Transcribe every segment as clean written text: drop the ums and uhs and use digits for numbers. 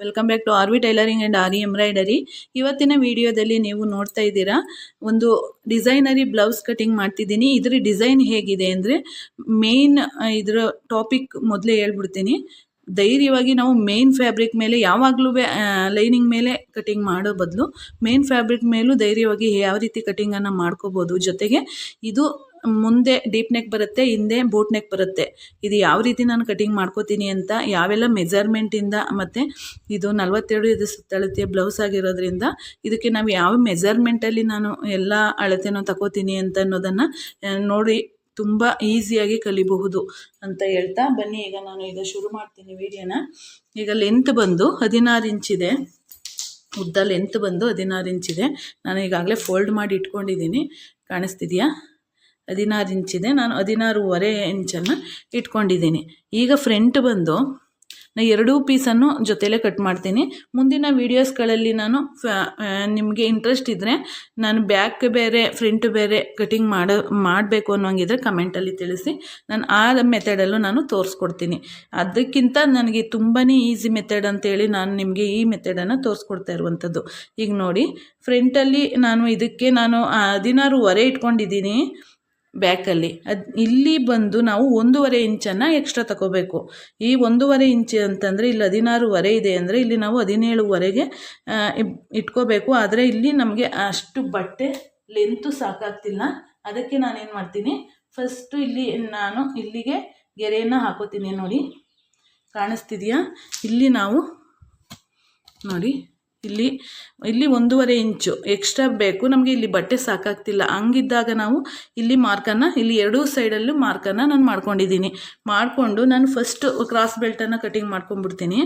Welcome back to R V tailoring and R embroidery. ಇವತ್ತಿನ ವಿಡಿಯೋದಲ್ಲಿ ನೀವು ನೋಡ್ತಾ ಇದ್ದೀರಾ ಒಂದು ಡಿಸೈನರಿ ಬ್ಲೌಸ್ ಕಟಿಂಗ್ ಮಾಡ್ತಿದ್ದೀನಿ. ಇದರ ಡಿಸೈನ್ ಹೇಗಿದೆ ಅಂದರೆ ಮೇನ್ ಇದರ ಟಾಪಿಕ್ ಮೊದಲೇ ಹೇಳ್ಬಿಡ್ತೀನಿ. ಧೈರ್ಯವಾಗಿ ನಾವು ಮೇನ್ ಫ್ಯಾಬ್ರಿಕ್ ಮೇಲೆ ಯಾವಾಗಲೂ ಲೈನಿಂಗ್ ಮೇಲೆ ಕಟಿಂಗ್ ಮಾಡೋ ಬದಲು ಮೇನ್ ಫ್ಯಾಬ್ರಿಕ್ ಮೇಲೂ ಧೈರ್ಯವಾಗಿ ಯಾವ ರೀತಿ ಕಟಿಂಗನ್ನು ಮಾಡ್ಕೋಬೋದು. ಜೊತೆಗೆ ಇದು ಮುಂದೆ ಡೀಪ್ ನೆಕ್ ಬರುತ್ತೆ, ಹಿಂದೆ ಬೋಟ್ ನೆಕ್ ಬರುತ್ತೆ. ಇದು ಯಾವ ರೀತಿ ನಾನು ಕಟಿಂಗ್ ಮಾಡ್ಕೋತೀನಿ ಅಂತ, ಯಾವೆಲ್ಲ ಮೆಜರ್ಮೆಂಟಿಂದ, ಮತ್ತು ಇದು 42 ಇದು ಸುತ್ತಳತೆಯ ಬ್ಲೌಸ್ ಆಗಿರೋದ್ರಿಂದ ಇದಕ್ಕೆ ನಾವು ಯಾವ ಮೆಜರ್ಮೆಂಟಲ್ಲಿ ನಾನು ಎಲ್ಲ ಅಳತೆನೂ ತಗೋತೀನಿ ಅಂತ ಅನ್ನೋದನ್ನು ನೋಡಿ ತುಂಬ ಈಸಿಯಾಗಿ ಕಲಿಬಹುದು ಅಂತ ಹೇಳ್ತಾ ಬನ್ನಿ. ಈಗ ನಾನು ಈಗ ಶುರು ಮಾಡ್ತೀನಿ ವಿಡಿಯೋನ. ಈಗ ಲೆಂತ್ ಬಂದು 16 ಇಂಚಿದೆ, ಉದ್ದ ಲೆಂತ್ ಬಂದು 16 ಇಂಚಿದೆ. ನಾನು ಈಗಾಗಲೇ ಫೋಲ್ಡ್ ಮಾಡಿ ಇಟ್ಕೊಂಡಿದ್ದೀನಿ, ಕಾಣಿಸ್ತಿದೆಯಾ? 16 ಇಂಚಿದೆ. ನಾನು 16.5 ಇಂಚನ್ನು ಇಟ್ಕೊಂಡಿದ್ದೀನಿ. ಈಗ ಫ್ರಂಟ್ ಬಂದು ನಾನು 2 ಪೀಸನ್ನು ಜೊತೆಲೇ ಕಟ್ ಮಾಡ್ತೀನಿ. ಮುಂದಿನ ವೀಡಿಯೋಸ್ಗಳಲ್ಲಿ ನಾನು ನಿಮಗೆ ಇಂಟ್ರೆಸ್ಟ್ ಇದ್ದರೆ ನಾನು ಬ್ಯಾಕ್ ಬೇರೆ ಫ್ರಂಟ್ ಬೇರೆ ಕಟಿಂಗ್ ಮಾಡಬೇಕು ಅನ್ನೋಂಗಿದ್ರೆ ಕಮೆಂಟಲ್ಲಿ ತಿಳಿಸಿ. ನಾನು ಆ ಮೆಥಡಲ್ಲೂ ನಾನು ತೋರಿಸ್ಕೊಡ್ತೀನಿ. ಅದಕ್ಕಿಂತ ನನಗೆ ತುಂಬಾ ಈಸಿ ಮೆಥಡ್ ಅಂತೇಳಿ ನಾನು ನಿಮಗೆ ಈ ಮೆಥಡನ್ನು ತೋರಿಸ್ಕೊಡ್ತಾ ಇರುವಂಥದ್ದು. ಈಗ ನೋಡಿ, ಫ್ರಂಟಲ್ಲಿ ನಾನು ಇದಕ್ಕೆ 16.5 ಇಟ್ಕೊಂಡಿದ್ದೀನಿ ಬ್ಯಾಕಲ್ಲಿ. ಇಲ್ಲಿ ಬಂದು ನಾವು 1.5 ಇಂಚನ್ನು ಎಕ್ಸ್ಟ್ರಾ ತಗೋಬೇಕು. ಈ 1.5 ಇಂಚು ಅಂತಂದರೆ ಇಲ್ಲಿ 16.5 ಇದೆ ಅಂದರೆ ಇಲ್ಲಿ ನಾವು 17.5ಗೆ ಇಟ್ಕೋಬೇಕು. ಆದರೆ ಇಲ್ಲಿ ನಮಗೆ ಅಷ್ಟು ಬಟ್ಟೆ ಲೆಂತು ಸಾಕಾಗ್ತಿಲ್ಲ. ಅದಕ್ಕೆ ನಾನೇನು ಮಾಡ್ತೀನಿ, ಫಸ್ಟು ಇಲ್ಲಿ ನಾನು ಇಲ್ಲಿಗೆ ಗೆರೆಯನ್ನು ಹಾಕೋತೀನಿ. ನೋಡಿ, ಕಾಣಿಸ್ತಿದೆಯಾ? ಇಲ್ಲಿ ನಾವು ನೋಡಿ, ಇಲ್ಲಿ 1.5 ಇಂಚು ಎಕ್ಸ್ಟ್ರಾ ಬೇಕು ನಮಗೆ. ಇಲ್ಲಿ ಬಟ್ಟೆ ಸಾಕಾಗ್ತಿಲ್ಲ. ಹಂಗಿದ್ದಾಗ ನಾವು ಇಲ್ಲಿ ಮಾರ್ಕನ್ನು, ಇಲ್ಲಿ 2 ಸೈಡಲ್ಲೂ ಮಾರ್ಕನ್ನು ನಾನು ಮಾಡ್ಕೊಂಡಿದ್ದೀನಿ. ಮಾಡಿಕೊಂಡು ನಾನು ಫಸ್ಟು ಕ್ರಾಸ್ ಬೆಲ್ಟನ್ನು ಕಟಿಂಗ್ ಮಾಡ್ಕೊಂಡ್ಬಿಡ್ತೀನಿ.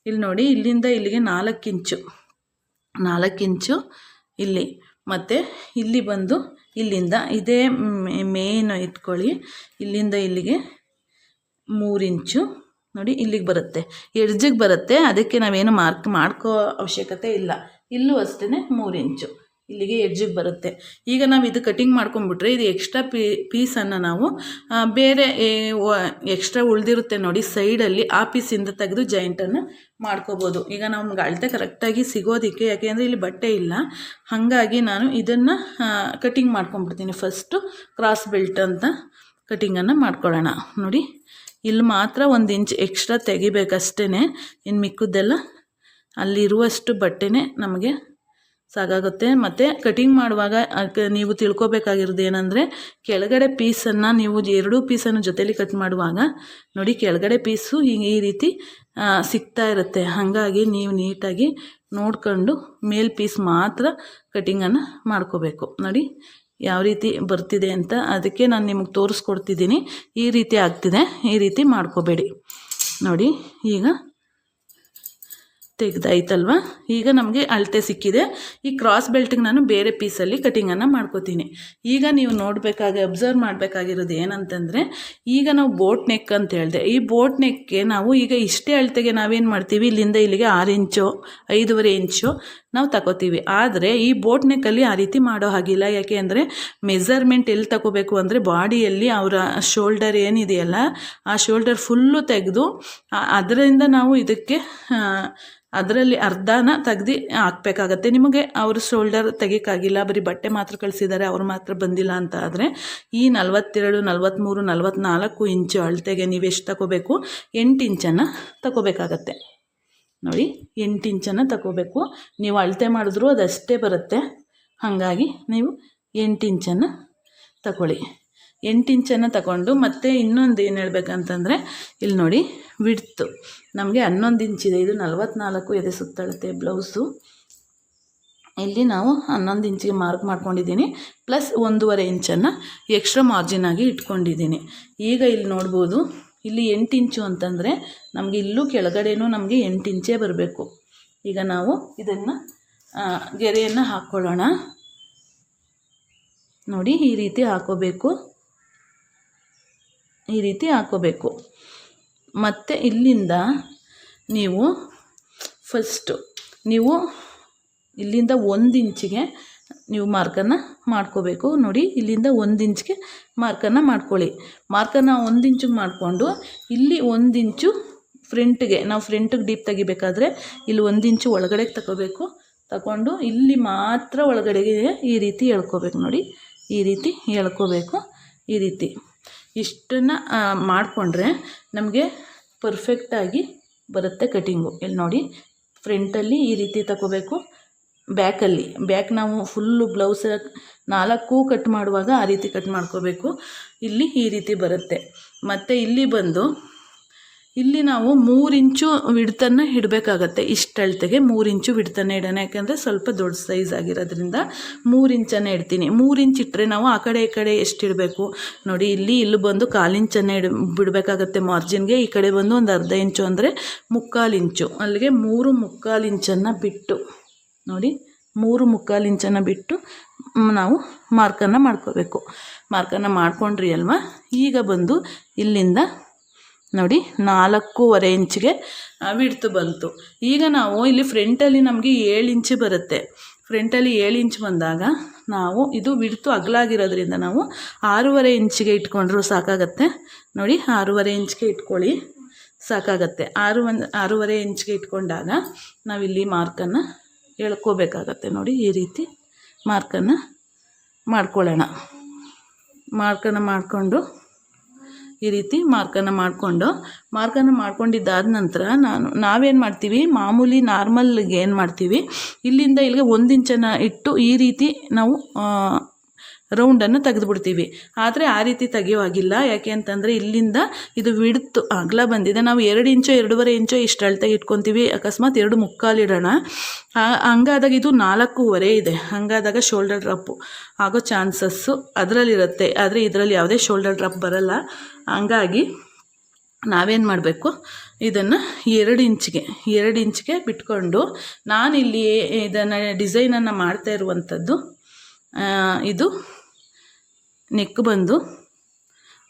ಇಲ್ಲಿ ನೋಡಿ, ಇಲ್ಲಿಂದ ಇಲ್ಲಿಗೆ 4 ಇಂಚು ಇಲ್ಲಿ, ಮತ್ತು ಇಲ್ಲಿ ಬಂದು ಇಲ್ಲಿಂದ ಇದೇ ಮೇನ್ ಇಟ್ಕೊಳ್ಳಿ, ಇಲ್ಲಿಂದ ಇಲ್ಲಿಗೆ 3 ಇಂಚು ನೋಡಿ, ಇಲ್ಲಿಗೆ ಬರುತ್ತೆ, ಎಡ್ಜಿಗೆ ಬರುತ್ತೆ. ಅದಕ್ಕೆ ನಾವೇನು ಮಾಡ್ಕೋ ಅವಶ್ಯಕತೆ ಇಲ್ಲ. ಇಲ್ಲೂ ಅಷ್ಟೇ 3 ಇಂಚು ಇಲ್ಲಿಗೆ ಎಡ್ಜಿಗೆ ಬರುತ್ತೆ. ಈಗ ನಾವು ಇದು ಕಟಿಂಗ್ ಮಾಡ್ಕೊಂಡ್ಬಿಟ್ರೆ ಇದು ಎಕ್ಸ್ಟ್ರಾ ಪೀಸನ್ನು ನಾವು ಬೇರೆ ಎಕ್ಸ್ಟ್ರಾ ಉಳಿದಿರುತ್ತೆ ನೋಡಿ ಸೈಡಲ್ಲಿ, ಆ ಪೀಸಿಂದ ತೆಗೆದು ಜಾಯಿಂಟನ್ನು ಮಾಡ್ಕೋಬೋದು. ಈಗ ನಮ್ಗೆ ಅಳತೆ ಕರೆಕ್ಟಾಗಿ ಸಿಗೋದಕ್ಕೆ, ಯಾಕೆಂದರೆ ಇಲ್ಲಿ ಬಟ್ಟೆ ಇಲ್ಲ, ಹಾಗಾಗಿ ನಾನು ಇದನ್ನು ಕಟಿಂಗ್ ಮಾಡ್ಕೊಂಡ್ಬಿಡ್ತೀನಿ. ಫಸ್ಟು ಕ್ರಾಸ್ ಬೆಲ್ಟ್ ಅಂತ ಕಟಿಂಗನ್ನು ಮಾಡ್ಕೊಳ್ಳೋಣ. ನೋಡಿ, ಇಲ್ಲಿ ಮಾತ್ರ 1 ಇಂಚ್ ಎಕ್ಸ್ಟ್ರಾ ತೆಗಿಬೇಕಷ್ಟೇ. ಇನ್ನು ಮಿಕ್ಕದ್ದೆಲ್ಲ ಅಲ್ಲಿರುವಷ್ಟು ಬಟ್ಟೆನೇ ನಮಗೆ ಸಾಕಾಗುತ್ತೆ. ಮತ್ತು ಕಟಿಂಗ್ ಮಾಡುವಾಗ ನೀವು ತಿಳ್ಕೊಬೇಕಾಗಿರೋದು ಏನಂದರೆ, ಕೆಳಗಡೆ ಪೀಸನ್ನು ನೀವು 2 ಪೀಸನ್ನು ಜೊತೆಲಿ ಕಟ್ ಮಾಡುವಾಗ ನೋಡಿ, ಕೆಳಗಡೆ ಪೀಸು ಈ ರೀತಿ ಸಿಗ್ತಾ ಇರುತ್ತೆ. ಹಾಗಾಗಿ ನೀವು ನೀಟಾಗಿ ನೋಡ್ಕೊಂಡು ಮೇಲ್ ಪೀಸ್ ಮಾತ್ರ ಕಟಿಂಗನ್ನು ಮಾಡ್ಕೋಬೇಕು. ನೋಡಿ ಯಾವ ರೀತಿ ಬರ್ತಿದೆ ಅಂತ, ಅದಕ್ಕೆ ನಾನು ನಿಮಗೆ ತೋರಿಸ್ಕೊಡ್ತಿದ್ದೀನಿ. ಈ ರೀತಿ ಆಗ್ತಿದೆ, ಈ ರೀತಿ ಮಾಡ್ಕೋಬೇಡಿ. ನೋಡಿ, ಈಗ ತೆಗ್ದಾಯ್ತಲ್ವ? ಈಗ ನಮಗೆ ಅಳತೆ ಸಿಕ್ಕಿದೆ. ಈ ಕ್ರಾಸ್ ಬೆಲ್ಟಿಗೆ ನಾನು ಬೇರೆ ಪೀಸಲ್ಲಿ ಕಟಿಂಗನ್ನು ಮಾಡ್ಕೋತೀನಿ. ಈಗ ನೀವು ಅಬ್ಸರ್ವ್ ಮಾಡಬೇಕಾಗಿರೋದು ಏನಂತಂದರೆ, ಈಗ ನಾವು ಬೋಟ್ ನೆಕ್ ಅಂತ ಹೇಳಿದೆ. ಈ ಬೋಟ್ ನೆಕ್ಗೆ ನಾವು ಈಗ ಇಷ್ಟೇ ಅಳತೆಗೆ ನಾವೇನು ಮಾಡ್ತೀವಿ, ಇಲ್ಲಿಂದ ಇಲ್ಲಿಗೆ 6 ಇಂಚು 5.5 ಇಂಚು ನಾವು ತಗೋತೀವಿ. ಆದರೆ ಈ ಬೋಟ್ ನೆಕ್ಕಲ್ಲಿ ಆ ರೀತಿ ಮಾಡೋ ಹಾಗಿಲ್ಲ. ಯಾಕೆ ಅಂದರೆ ಮೆಜರ್ಮೆಂಟ್ ಎಲ್ಲಿ ತಗೋಬೇಕು ಅಂದರೆ, ಬಾಡಿಯಲ್ಲಿ ಅವರ ಶೋಲ್ಡರ್ ಏನಿದೆಯಲ್ಲ, ಆ ಶೋಲ್ಡರ್ ಫುಲ್ಲು ತೆಗೆದು ಅದರಿಂದ ನಾವು ಇದಕ್ಕೆ ಅದರಲ್ಲಿ ಅರ್ಧನ ತೆಗ್ದು ಹಾಕಬೇಕಾಗತ್ತೆ. ನಿಮಗೆ ಅವ್ರ ಶೋಲ್ಡರ್ ತೆಗಿಯೋಕ್ಕಾಗಿಲ್ಲ, ಬರೀ ಬಟ್ಟೆ ಮಾತ್ರ ಕಳಿಸಿದ್ದಾರೆ, ಅವ್ರು ಮಾತ್ರ ಬಂದಿಲ್ಲ ಅಂತ ಆದರೆ ಈ 42, 43, 44 ಇಂಚು ಅಳತೆಗೆ ನೀವು ಎಷ್ಟು ತಗೋಬೇಕು, 8 ಇಂಚನ್ನು ತಗೋಬೇಕಾಗತ್ತೆ. ನೋಡಿ, 8 ಇಂಚನ್ನು ತಗೋಬೇಕು. ನೀವು ಅಳತೆ ಮಾಡಿದ್ರೂ ಅದಷ್ಟೇ ಬರುತ್ತೆ. ಹಾಗಾಗಿ ನೀವು 8 ಇಂಚನ್ನು ತಗೊಳ್ಳಿ. 8 ಇಂಚನ್ನು ತಗೊಂಡು ಮತ್ತೆ ಇನ್ನೊಂದು ಏನು ಹೇಳ್ಬೇಕಂತಂದರೆ, ಇಲ್ಲಿ ನೋಡಿ, ವಿಡ್ತು ನಮಗೆ 11 ಇಂಚಿದೆ. ಇದು 44 ಎದೆ ಸುತ್ತಳತೆ ಬ್ಲೌಸು. ಇಲ್ಲಿ ನಾವು 11 ಇಂಚಿಗೆ ಮಾರ್ಕ್ ಮಾಡ್ಕೊಂಡಿದ್ದೀನಿ, ಪ್ಲಸ್ 1.5 ಇಂಚನ್ನು ಎಕ್ಸ್ಟ್ರಾ ಮಾರ್ಜಿನಾಗಿ ಇಟ್ಕೊಂಡಿದ್ದೀನಿ. ಈಗ ಇಲ್ಲಿ ನೋಡ್ಬೋದು, ಇಲ್ಲಿ 8 ಇಂಚು ಅಂತಂದರೆ ನಮಗೆ ಇಲ್ಲೂ ಕೆಳಗಡೆನೂ ನಮಗೆ 8 ಇಂಚೇ ಬರಬೇಕು. ಈಗ ನಾವು ಇದನ್ನು ಗೆರೆಯನ್ನು ಹಾಕ್ಕೊಳ್ಳೋಣ. ನೋಡಿ, ಈ ರೀತಿ ಹಾಕೋಬೇಕು, ಈ ರೀತಿ ಹಾಕೋಬೇಕು. ಮತ್ತು ಇಲ್ಲಿಂದ ನೀವು ಫಸ್ಟು ಇಲ್ಲಿಂದ 1 ಇಂಚಿಗೆ ನೀವು ಮಾರ್ಕನ್ನು ಮಾಡ್ಕೋಬೇಕು. ನೋಡಿ, ಇಲ್ಲಿಂದ 1 ಇಂಚ್ಗೆ ಮಾರ್ಕನ್ನು ಮಾಡ್ಕೊಳ್ಳಿ. ಮಾರ್ಕನ್ನು 1 ಇಂಚಿಗೆ ಮಾಡಿಕೊಂಡು ಇಲ್ಲಿ 1 ಇಂಚು ಫ್ರಂಟ್ಗೆ ನಾವು ಫ್ರಂಟಿಗೆ ಡೀಪ್ ತೆಗಿಬೇಕಾದ್ರೆ ಇಲ್ಲಿ 1 ಇಂಚು ಒಳಗಡೆ ತಗೋಬೇಕು. ತಗೊಂಡು ಇಲ್ಲಿ ಮಾತ್ರ ಒಳಗಡೆಗೆ ಈ ರೀತಿ ಎಳ್ಕೋಬೇಕು ನೋಡಿ, ಈ ರೀತಿ ಎಳ್ಕೋಬೇಕು. ಈ ರೀತಿ ಇಷ್ಟನ್ನು ಮಾಡಿಕೊಂಡ್ರೆ ನಮಗೆ ಪರ್ಫೆಕ್ಟಾಗಿ ಬರುತ್ತೆ ಕಟಿಂಗು. ಇಲ್ಲಿ ನೋಡಿ, ಫ್ರಂಟಲ್ಲಿ ಈ ರೀತಿ ತಗೋಬೇಕು, ಬ್ಯಾಕ್ ನಾವು ಫುಲ್ಲು ಬ್ಲೌಸ್ 4 ಕಟ್ ಮಾಡುವಾಗ ಆ ರೀತಿ ಕಟ್ ಮಾಡ್ಕೋಬೇಕು. ಇಲ್ಲಿ ಈ ರೀತಿ ಬರುತ್ತೆ. ಮತ್ತು ಇಲ್ಲಿ ಬಂದು ಇಲ್ಲಿ ನಾವು 3 ಇಂಚು ವಿಡ್ತನ್ನು ಇಡಬೇಕಾಗತ್ತೆ. ಇಷ್ಟು ಅಳತೆಗೆ 3 ಇಂಚು ವಿಡ್ತನ್ನು ಇಡೋಣ, ಯಾಕೆಂದರೆ ಸ್ವಲ್ಪ ದೊಡ್ಡ ಸೈಜ್ ಆಗಿರೋದ್ರಿಂದ 3 ಇಂಚನ್ನು ಇಡ್ತೀನಿ. 3 ಇಂಚ್ ಇಟ್ಟರೆ ನಾವು ಆ ಕಡೆ ಈ ಕಡೆ ಎಷ್ಟು ಇಡಬೇಕು ನೋಡಿ, ಇಲ್ಲಿ ಬಂದು 1/4 ಇಂಚನ್ನು ಬಿಡಬೇಕಾಗತ್ತೆ ಮಾರ್ಜಿನ್ಗೆ. ಈ ಕಡೆ ಬಂದು ಒಂದು ಅರ್ಧ ಇಂಚು ಅಂದರೆ 3/4 ಇಂಚು, ಅಲ್ಲಿಗೆ 3/4 ಇಂಚನ್ನು ಬಿಟ್ಟು ನೋಡಿ, 3/4 ಇಂಚನ್ನು ಬಿಟ್ಟು ನಾವು ಮಾರ್ಕನ್ನು ಮಾಡ್ಕೋಬೇಕು. ಮಾರ್ಕನ್ನು ಮಾಡ್ಕೊಂಡ್ರಿ ಅಲ್ವಾ. ಈಗ ಬಂದು ಇಲ್ಲಿಂದ ನೋಡಿ 4.25 ಇಂಚಿಗೆ ವಿಡ್ತು ಬಂತು. ಈಗ ನಾವು ಇಲ್ಲಿ ಫ್ರಂಟಲ್ಲಿ ನಮಗೆ 7 ಇಂಚು ಬರುತ್ತೆ. ಫ್ರಂಟಲ್ಲಿ 7 ಇಂಚ್ ಬಂದಾಗ ನಾವು ಇದು ವಿಡ್ತು ಅಗಲಾಗಿರೋದ್ರಿಂದ ನಾವು 6.5 ಇಂಚಿಗೆ ಇಟ್ಕೊಂಡ್ರೂ ಸಾಕಾಗತ್ತೆ ನೋಡಿ. 6.5 ಇಂಚಿಗೆ ಇಟ್ಕೊಳ್ಳಿ, ಸಾಕಾಗತ್ತೆ. 6.5 ಇಂಚಿಗೆ ಇಟ್ಕೊಂಡಾಗ ನಾವಿಲ್ಲಿ ಮಾರ್ಕನ್ನು ಎಳ್ಕೋಬೇಕಾಗತ್ತೆ ನೋಡಿ. ಈ ರೀತಿ ಮಾರ್ಕನ್ನು ಮಾಡ್ಕೊಳ್ಳೋಣ. ಮಾರ್ಕನ್ನು ಮಾಡಿಕೊಂಡು ಈ ರೀತಿ ಮಾರ್ಕನ್ನು ಮಾಡ್ಕೊಂಡಿದ್ದಾದ ನಂತರ ನಾವೇನು ಮಾಡ್ತೀವಿ, ಮಾಮೂಲಿ ನಾರ್ಮಲ್ಗೆ ಏನು ಮಾಡ್ತೀವಿ, ಇಲ್ಲಿಂದ ಇಲ್ಲಿಗೆ 1 ಇಂಚನ್ನು ಇಟ್ಟು ಈ ರೀತಿ ನಾವು ರೌಂಡನ್ನು ತೆಗೆದುಬಿಡ್ತೀವಿ. ಆದರೆ ಆ ರೀತಿ ತೆಗೆಯುವಾಗಿಲ್ಲ. ಯಾಕೆ ಅಂತಂದರೆ ಇಲ್ಲಿಂದ ಇದು ವಿಡ್ತು ಅಗಲ ಬಂದಿದೆ. ನಾವು 2 ಇಂಚು 2.5 ಇಂಚು ಇಷ್ಟು ಅಳತೆಗೆ ಇಟ್ಕೊತೀವಿ. ಅಕಸ್ಮಾತ್ 2.75 ಇಡೋಣ, ಹಂಗಾದಾಗ ಇದು 4.25 ಇದೆ. ಹಂಗಾದಾಗ ಶೋಲ್ಡರ್ ಡ್ರಾಪು ಆಗೋ ಚಾನ್ಸಸ್ಸು ಅದರಲ್ಲಿರುತ್ತೆ. ಆದರೆ ಇದರಲ್ಲಿ ಯಾವುದೇ ಶೋಲ್ಡರ್ ಡ್ರಾಪ್ ಬರಲ್ಲ. ಹಂಗಾಗಿ ನಾವೇನು ಮಾಡಬೇಕು, ಇದನ್ನು 2 ಇಂಚಿಗೆ ಬಿಟ್ಕೊಂಡು ನಾನಿಲ್ಲಿ ಇದನ್ನು ಡಿಸೈನನ್ನು ಮಾಡ್ತಾ ಇರುವಂಥದ್ದು ಇದು ನೆಕ್ ಬಂದು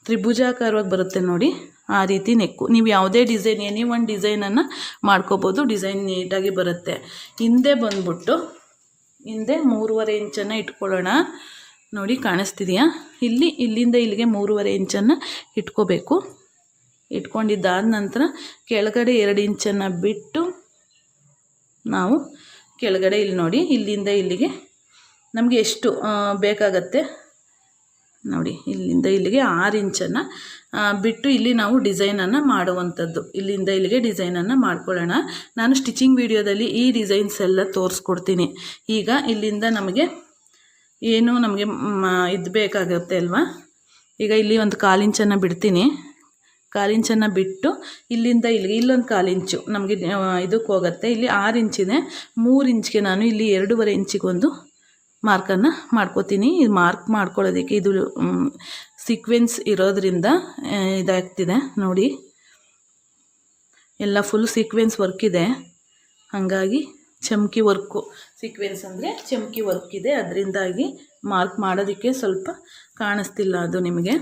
ತ್ರಿಭುಜಾಕಾರವಾಗಿ ಬರುತ್ತೆ ನೋಡಿ. ಆ ರೀತಿ ನೆಕ್ಕು ನೀವು ಯಾವುದೇ ಡಿಸೈನ್ ಎನಿ ಒಂದು ಡಿಸೈನನ್ನು ಮಾಡ್ಕೋಬೋದು. ಡಿಸೈನ್ ನೀಟಾಗಿ ಬರುತ್ತೆ. ಹಿಂದೆ ಬಂದ್ಬಿಟ್ಟು ಹಿಂದೆ 3.25 ಇಂಚನ್ನು ಇಟ್ಕೊಳ್ಳೋಣ ನೋಡಿ, ಕಾಣಿಸ್ತಿದೆಯಾ? ಇಲ್ಲಿಂದ ಇಲ್ಲಿಗೆ 3.25 ಇಂಚನ್ನು ಇಟ್ಕೋಬೇಕು. ಇಟ್ಕೊಂಡಿದ್ದಾದ ನಂತರ ಕೆಳಗಡೆ 2 ಇಂಚನ್ನು ಬಿಟ್ಟು ನಾವು ಕೆಳಗಡೆ ಇಲ್ಲಿ ನೋಡಿ, ಇಲ್ಲಿಂದ ಇಲ್ಲಿಗೆ ನಮಗೆ ಎಷ್ಟು ಬೇಕಾಗತ್ತೆ ನೋಡಿ, ಇಲ್ಲಿಂದ ಇಲ್ಲಿಗೆ 6 ಇಂಚನ್ನು ಬಿಟ್ಟು ಇಲ್ಲಿ ನಾವು ಡಿಸೈನನ್ನು ಮಾಡುವಂಥದ್ದು. ಇಲ್ಲಿಂದ ಇಲ್ಲಿಗೆ ಡಿಸೈನನ್ನು ಮಾಡ್ಕೊಳ್ಳೋಣ. ನಾನು ಸ್ಟಿಚಿಂಗ್ ವಿಡಿಯೋದಲ್ಲಿ ಈ ಡಿಸೈನ್ಸ್ ಎಲ್ಲ ತೋರಿಸ್ಕೊಡ್ತೀನಿ. ಈಗ ಇಲ್ಲಿಂದ ನಮಗೆ ಏನು ನಮಗೆ ಇದು ಬೇಕಾಗುತ್ತೆ ಅಲ್ವಾ. ಈಗ ಇಲ್ಲಿ ಒಂದು 1/4 ಇಂಚನ್ನು ಬಿಡ್ತೀನಿ. 1/4 ಇಂಚನ್ನು ಬಿಟ್ಟು ಇಲ್ಲಿಂದ ಇಲ್ಲಿಗೆ ಇಲ್ಲೊಂದು 1/4 ಇಂಚು ನಮಗೆ ಇದಕ್ಕೆ ಹೋಗುತ್ತೆ. ಇಲ್ಲಿ 6 ಇಂಚಿದೆ. 3 ಇಂಚಿಗೆ ನಾನು ಇಲ್ಲಿ 2.25 ಇಂಚಿಗೊಂದು ಮಾರ್ಕನ್ನು ಮಾಡ್ಕೋತೀನಿ. ಇದು ಮಾರ್ಕ್ ಮಾಡ್ಕೊಳ್ಳೋದಕ್ಕೆ ಇದು ಸೀಕ್ವೆನ್ಸ್ ಇರೋದ್ರಿಂದ ಇದಾಗ್ತಿದೆ ನೋಡಿ. ಎಲ್ಲ ಫುಲ್ ಸೀಕ್ವೆನ್ಸ್ ವರ್ಕ್ ಇದೆ. ಹಾಗಾಗಿ ಚಮ್ಕಿ ವರ್ಕು, ಸೀಕ್ವೆನ್ಸ್ ಅಂದರೆ ಚಮ್ಕಿ ವರ್ಕ್ ಇದೆ. ಅದರಿಂದಾಗಿ ಮಾರ್ಕ್ ಮಾಡೋದಕ್ಕೆ ಸ್ವಲ್ಪ ಕಾಣಿಸ್ತಿಲ್ಲ ಅದು ನಿಮಗೆ.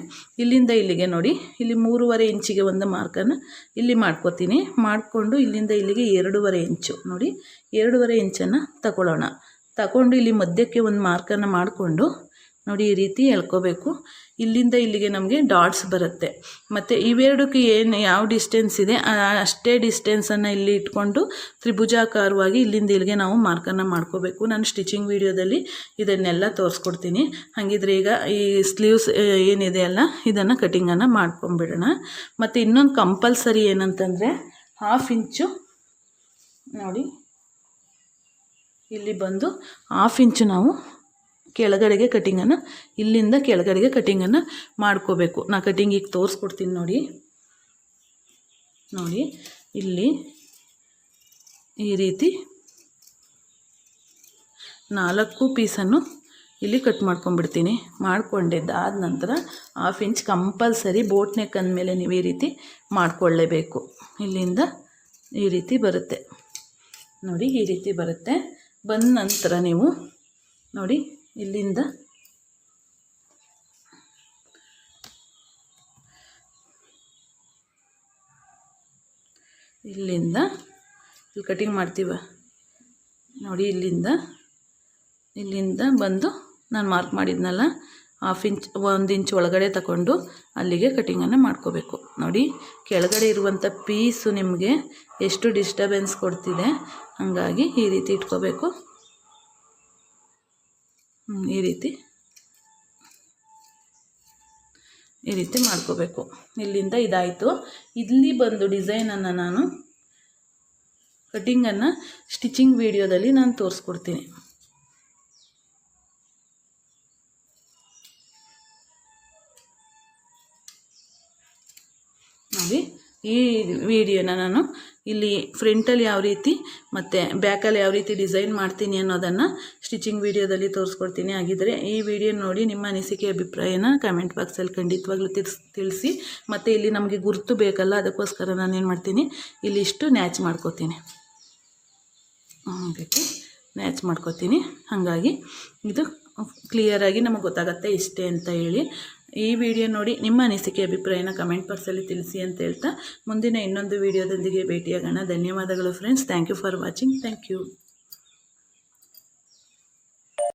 ಇಲ್ಲಿಂದ ಇಲ್ಲಿಗೆ ನೋಡಿ, ಇಲ್ಲಿ 3.25 ಇಂಚಿಗೆ ಒಂದು ಮಾರ್ಕನ್ನು ಇಲ್ಲಿ ಮಾಡ್ಕೋತೀನಿ. ಮಾಡಿಕೊಂಡು ಇಲ್ಲಿಂದ ಇಲ್ಲಿಗೆ 2.25 ಇಂಚು ನೋಡಿ, 2.25 ಇಂಚನ್ನು ತಗೊಳ್ಳೋಣ. ಇಲ್ಲಿ ಮಧ್ಯಕ್ಕೆ ಒಂದು ಮಾರ್ಕನ್ನು ಮಾಡಿಕೊಂಡು ನೋಡಿ ಈ ರೀತಿ ಎಳ್ಕೋಬೇಕು. ಇಲ್ಲಿಂದ ಇಲ್ಲಿಗೆ ನಮಗೆ ಡಾಟ್ಸ್ ಬರುತ್ತೆ. ಮತ್ತು ಇವೆರಡಕ್ಕೆ ಯಾವ ಡಿಸ್ಟೆನ್ಸ್ ಇದೆ ಅಷ್ಟೇ ಡಿಸ್ಟೆನ್ಸನ್ನು ಇಲ್ಲಿ ಇಟ್ಕೊಂಡು ತ್ರಿಭುಜಾಕಾರವಾಗಿ ಇಲ್ಲಿಂದ ಇಲ್ಲಿಗೆ ನಾವು ಮಾರ್ಕನ್ನು ಮಾಡ್ಕೋಬೇಕು. ನಾನು ಸ್ಟಿಚಿಂಗ್ ವಿಡಿಯೋದಲ್ಲಿ ಇದನ್ನೆಲ್ಲ ತೋರಿಸ್ಕೊಡ್ತೀನಿ. ಹಾಗಿದ್ರೆ ಈಗ ಈ ಸ್ಲೀವ್ಸ್ ಏನಿದೆ ಅಲ್ಲ, ಇದನ್ನು ಕಟಿಂಗನ್ನು ಮಾಡ್ಕೊಂಬಿಡೋಣ. ಮತ್ತು ಇನ್ನೊಂದು ಕಂಪಲ್ಸರಿ ಏನಂತಂದರೆ 1/2 ಇಂಚು ನೋಡಿ, ಇಲ್ಲಿ ಬಂದು 1/2 ಇಂಚು ನಾವು ಕೆಳಗಡೆಗೆ ಕಟಿಂಗನ್ನು, ಇಲ್ಲಿಂದ ಕೆಳಗಡೆಗೆ ಕಟಿಂಗನ್ನು ಮಾಡ್ಕೋಬೇಕು. ನಾ ಕಟಿಂಗ್ ಈಗ ತೋರಿಸ್ಕೊಡ್ತೀನಿ ನೋಡಿ. ಇಲ್ಲಿ ಈ ರೀತಿ 4 ಪೀಸನ್ನು ಇಲ್ಲಿ ಕಟ್ ಮಾಡ್ಕೊಂಡ್ಬಿಡ್ತೀನಿ. ಮಾಡ್ಕೊಂಡಿದ್ದಾದ ನಂತರ 1/2 ಇಂಚ್ ಕಂಪಲ್ಸರಿ ಬೋಟ್ ನೆಕ್ ಅಂದಮೇಲೆ ನೀವು ಈ ರೀತಿ ಮಾಡಿಕೊಳ್ಳೇಬೇಕು. ಇಲ್ಲಿಂದ ಈ ರೀತಿ ಬರುತ್ತೆ ನೋಡಿ, ಈ ರೀತಿ ಬರುತ್ತೆ. ಬಂದ ನಂತರ ನೀವು ನೋಡಿ ಇಲ್ಲಿಂದ ಇಲ್ಲಿ ಕಟಿಂಗ್ ಮಾಡ್ತೀವ ನೋಡಿ. ಇಲ್ಲಿಂದ ಬಂದು ನಾನು ಮಾರ್ಕ್ ಮಾಡಿದ್ನಲ್ಲ 1 ಇಂಚ್ ಒಳಗಡೆ ತಗೊಂಡು ಅಲ್ಲಿಗೆ ಕಟಿಂಗನ್ನು ಮಾಡ್ಕೋಬೇಕು. ನೋಡಿ ಕೆಳಗಡೆ ಇರುವಂಥ ಪೀಸು ನಿಮಗೆ ಎಷ್ಟು ಡಿಸ್ಟರ್ಬೆನ್ಸ್ ಕೊಡ್ತಿದೆ, ಹಾಗಾಗಿ ಈ ರೀತಿ ಇಟ್ಕೋಬೇಕು. ಈ ರೀತಿ ಮಾಡ್ಕೋಬೇಕು. ಇಲ್ಲಿಂದ ಇದಾಯಿತು. ಇಲ್ಲಿ ಬಂದು ಡಿಸೈನನ್ನು ನಾನು ಕಟಿಂಗನ್ನು ಸ್ಟಿಚಿಂಗ್ ವಿಡಿಯೋದಲ್ಲಿ ನಾನು ತೋರಿಸ್ಕೊಡ್ತೀನಿ. ನೋಡಿ ಈ ವಿಡಿಯೋನ ನಾನು ಇಲ್ಲಿ ಫ್ರಂಟಲ್ಲಿ ಯಾವ ರೀತಿ ಮತ್ತು ಬ್ಯಾಕಲ್ಲಿ ಯಾವ ರೀತಿ ಡಿಸೈನ್ ಮಾಡ್ತೀನಿ ಅನ್ನೋದನ್ನು ಸ್ಟಿಚಿಂಗ್ ವಿಡಿಯೋದಲ್ಲಿ ತೋರಿಸ್ಕೊಡ್ತೀನಿ. ಹಾಗಿದ್ದರೆ ಈ ವಿಡಿಯೋ ನೋಡಿ ನಿಮ್ಮ ಅನಿಸಿಕೆ ಅಭಿಪ್ರಾಯನ ಕಮೆಂಟ್ ಬಾಕ್ಸಲ್ಲಿ ಖಂಡಿತವಾಗ್ಲೂ ತಿಳಿಸಿ. ಮತ್ತು ಇಲ್ಲಿ ನಮಗೆ ಗುರುತು ಬೇಕಲ್ಲ, ಅದಕ್ಕೋಸ್ಕರ ನಾನೇನು ಮಾಡ್ತೀನಿ, ಇಲ್ಲಿ ಇಷ್ಟು ನ್ಯಾಚ್ ಮಾಡ್ಕೋತೀನಿ. ಹಾಗಾಗಿ ನ್ಯಾಚ್ ಮಾಡ್ಕೋತೀನಿ. ಹಾಗಾಗಿ ಇದು ಕ್ಲಿಯರಾಗಿ ನಮಗೆ ಗೊತ್ತಾಗುತ್ತೆ ಇಷ್ಟೇ ಅಂತ ಹೇಳಿ. ಈ ವಿಡಿಯೋ ನೋಡಿ ನಿಮ್ಮ ಅನಿಸಿಕೆ ಅಭಿಪ್ರಾಯನ ಕಮೆಂಟ್ ಬಾಕ್ಸಲ್ಲಿ ತಿಳಿಸಿ ಅಂತ ಹೇಳ್ತಾ ಮುಂದಿನ ಇನ್ನೊಂದು ವಿಡಿಯೋದೊಂದಿಗೆ ಭೇಟಿಯಾಗೋಣ. ಧನ್ಯವಾದಗಳು friends. Thank you for watching. Thank you.